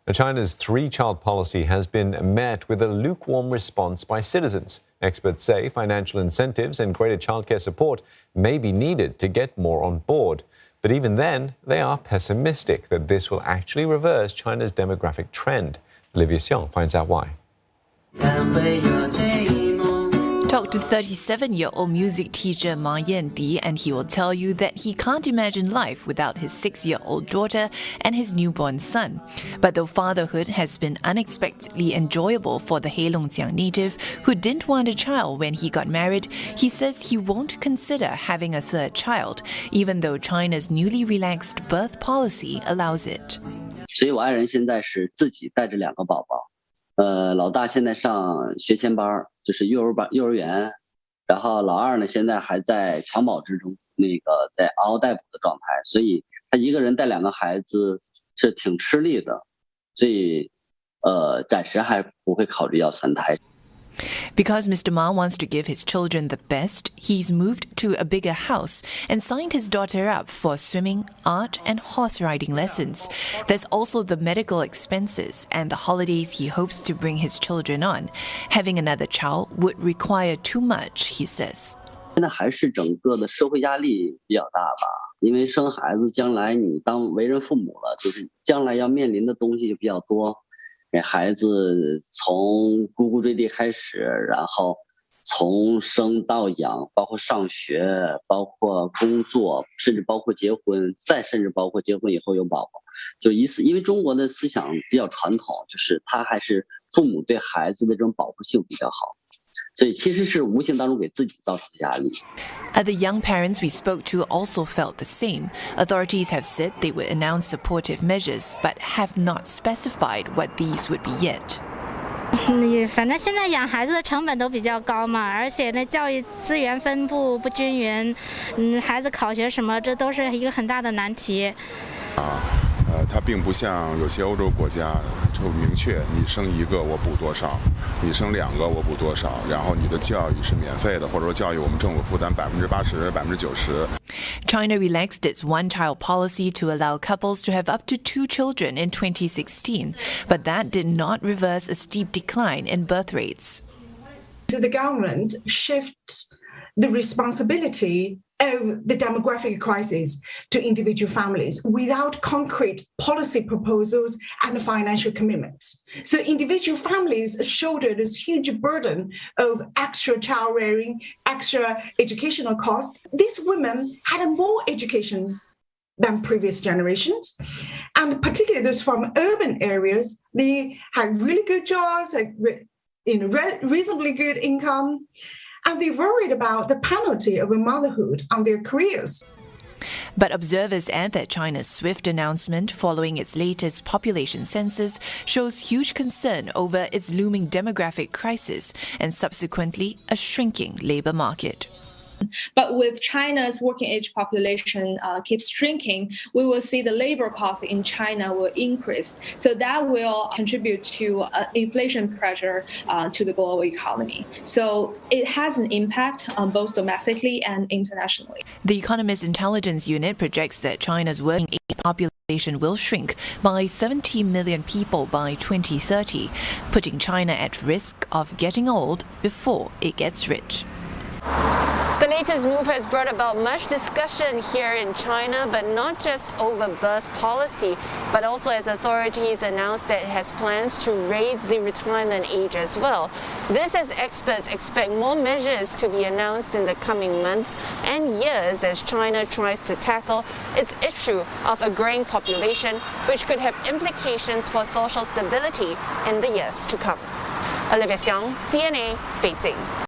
Now, China's three-child policy has been met with a lukewarm response by citizens. Experts say financial incentives and greater childcare support may be needed to get more on board. But even then, they are pessimistic that this will actually reverse China's demographic trend. Olivia Xiong finds out why. Talk to 37-year-old music teacher Ma Yandi, and he will tell you that he can't imagine life without his 6-year-old daughter and his newborn son. But though fatherhood has been unexpectedly enjoyable for the Heilongjiang native who didn't want a child when he got married, he says he won't consider having a third child, even though China's newly relaxed birth policy allows it. 所以我爱人现在是自己带着2个宝宝。老大现在上学前班，就是幼儿园，然后老二呢现在还在襁褓之中，在嗷嗷待哺的状态，所以他一个人带2个孩子是挺吃力的，所以暂时还不会考虑要3胎。 Because Mr. Ma wants to give his children the best, he's moved to a bigger house and signed his daughter up for swimming, art, and horse riding lessons. There's also the medical expenses and the holidays he hopes to bring his children on. Having another child would require too much, he says. 现在还是整个的社会压力比较大吧，因为生孩子将来你当为人父母了，就是将来要面临的东西就比较多。 给孩子从呱呱坠地开始，然后从生到养，包括上学，包括工作，甚至包括结婚，再甚至包括结婚以后有宝宝，就因为中国的思想比较传统，就是他还是父母对孩子的这种保护性比较好。 所以其实是无形当中给自己造成的压力。 Other young parents we spoke to also felt the same. Authorities have said they would announce supportive measures, but have not specified what these would be yet. 反正现在养孩子的成本都比较高嘛，而且呢，教育资源分布不均匀，孩子考学什么，这都是一个很大的难题。 它并不像有些欧洲国家就明确，你生1个我补多少，你生2个我补多少，然后你的教育是免费的，或者说教育我们政府负担80%、90%。 China relaxed its one-child policy to allow couples to have up to 2 children in 2016, but that did not reverse a steep decline in birth rates. So the government shifts the responsibility of the demographic crisis to individual families without concrete policy proposals and financial commitments. So individual families shoulder this huge burden of extra child rearing, extra educational costs. These women had more education than previous generations, and particularly those from urban areas, they had really good jobs, reasonably good income. And they're worried about the penalty of motherhood on their careers. But observers add that China's swift announcement following its latest population census shows huge concern over its looming demographic crisis and subsequently a shrinking labor market. But with China's working age population keeps shrinking, we will see the labor cost in China will increase. So that will contribute to inflation pressure to the global economy. So it has an impact on both domestically and internationally. The Economist Intelligence Unit projects that China's working age population will shrink by 70 million people by 2030, putting China at risk of getting old before it gets rich. The latest move has brought about much discussion here in China, but not just over birth policy, but also as authorities announced that it has plans to raise the retirement age as well. This as experts expect more measures to be announced in the coming months and years as China tries to tackle its issue of a growing population, which could have implications for social stability in the years to come. Olivia Xiang, CNA, Beijing.